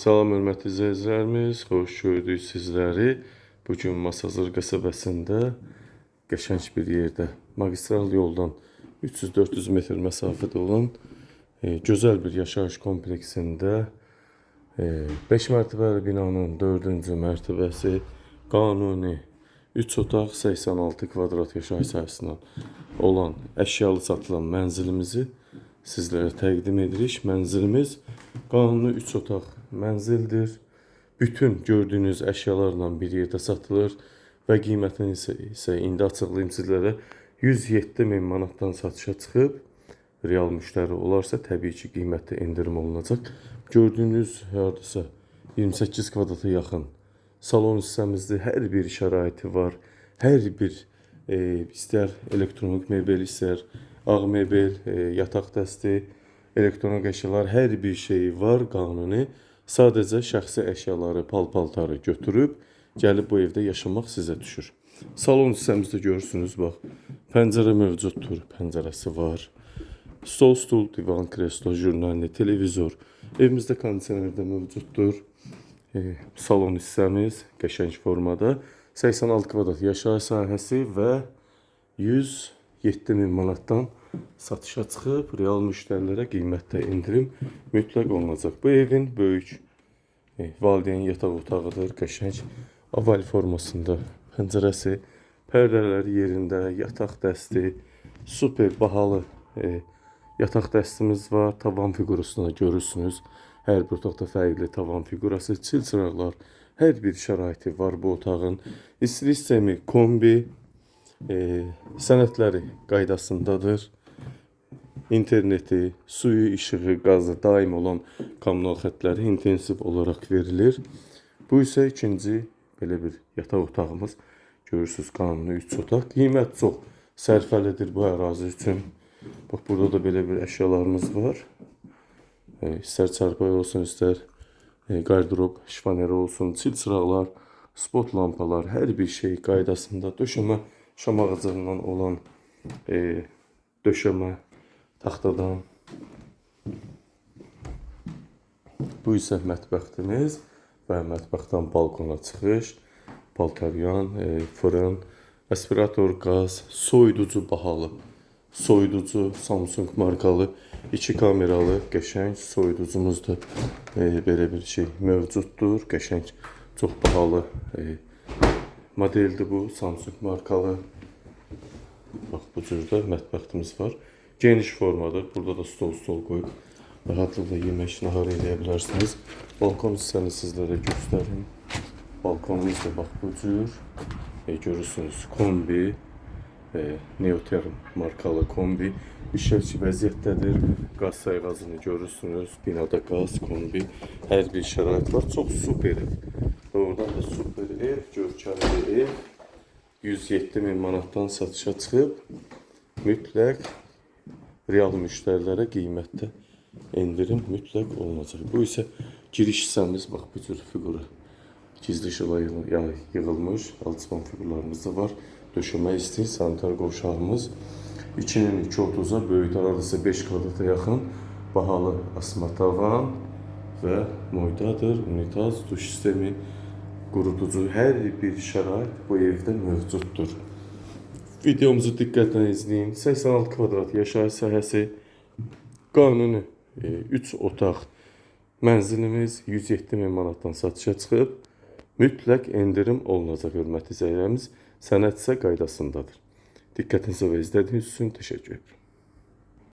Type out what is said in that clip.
Salam hörmətli izləyicilərimiz, xoş gördük sizləri. Bugün Masazır qəsəbəsində qəşəng bir yerdə, magistral yoldan 300-400 metr məsafədə olan gözəl bir yaşayış kompleksində 5 mərtəbəli binanın 4-cü mərtəbəsi qanuni 3 otaq 86 kvadrat yaşayış sahəsindən olan əşyalı satılan mənzilimizi sizlərə təqdim edirik. Mənzilimiz qanuni 3 otaq mənzildir. Bütün gördüyünüz əşyalarla bir yerdə satılır və qiymətini isə indi açıqlayım sizlərə. 107.000 manatdan satışa çıxıb. Real müştəri olarsa təbii ki qiymətdə endirim olunacaq. Gördüyünüz hardasa 28 kvadrata yaxın salon hissəmizdir. Hər bir şəraiti var. Hər bir istər elektronik mebel, istər ağ mebel, yataq dəsti, elektronik əşyalar, hər bir şey var qanuni. Sadəcə şəxsi əşyaları, pal-paltarı götürüb, gəlib bu evdə yaşamaq sizə düşür. Salon hissəmizdə görürsünüz, bax, pəncərə mövcuddur, pəncərəsi var. Stol, stul, divan, kreslo, jurnalli, televizor. Evimizdə kondisioner də mövcuddur. Salon hissəmiz qəşəng formada. 86 kvadrat yaşayış sahəsi və 107.000 manatdan satışa çıxıb, real müştərilərə qiymətdə endirim mütləq olunacaq. Bu evin böyük valideyn yataq otağıdır, qəşəng oval formasında pəncərəsi, pərdələri yerində, yataq dəsti, super bahalı yataq dəstimiz var. Tavan figurasını görürsünüz. Hər bir otaqda fərqli tavan figurası, çil çıraqlar, hər bir şəraiti var bu otağın. İstilik sistemi, kombi, sənədləri qaydasındadır. İnterneti, suyu, işığı, qazı daim olan kommunal xətləri intensiv olaraq verilir. Bu isə ikinci belə bir yataq otağımız. Görürsünüz qanuni 3 otaq. Qiymət çox sərfəlidir bu ərazi üçün. Bax, burada da belə bir əşyalarımız var. İstər çarpay olsun, istər qardırob, şifaneri olsun, çil çıraqlar, spot lampalar, hər bir şey qaydasında. Döşəmə şam ağacından olan döşəmə taxtadan. Bu isə mətbəxtimiz və mətbəxtdən balkona çıxış, paltaryan, fırın, aspirator, qaz, soyuducu bahalı, soyuducu Samsung markalı 2 kameralı qəşəng soyuducumuz da belə bir şey mövcuddur. Qəşəng, çox bahalı modeldir bu, Samsung markalı. Bax, bu cürdə mətbəxtimiz var. Geniş formadır. Burada da stol qoyub rahatlıqla yemək, nahar edə bilərsiniz. Balkon hissəni sizlərə göstərim. Balkonumuz da bax bu cür. Görürsünüz kombi, Neoterm markalı kombi. İşləvçi vəziyyətdədir. Qaz sayğacını görürsünüz. Binada qaz, kombi, hər bir şərait var. Çox super ev. Doğrudan da super ev, görkəmli ev. 107.000 manatdan satışa çıxıb, mütləq real müştərilərə qiymətdə endirim mütləq olunacaq. Bu isə giriş hissəmiz, bax bu cür figura. Gizli işıqla yığılmış alçıpan figurlarımız da var. Döşəmə isti, sanitar qovşağımız 2'nin 2.30'a böyük hardasa 5 kvadrata yaxın bahalı asma tavan və moydadır, unitaz, duş sistemi, quruducu, hər bir şərait bu evdə mövcuddur. Videomuzu diqqətlə izləyin. 86 kvadrat yaşayış sahəsi, qanuni 3 otaq mənzilimiz 107.000 manatdan satışa çıxıb, mütləq endirim olunacaq hörmətli izləyicilərimiz. Sənəd isə qaydasındadır. Diqqətinizə və izlədiyiniz üçün təşəkkür edirəm.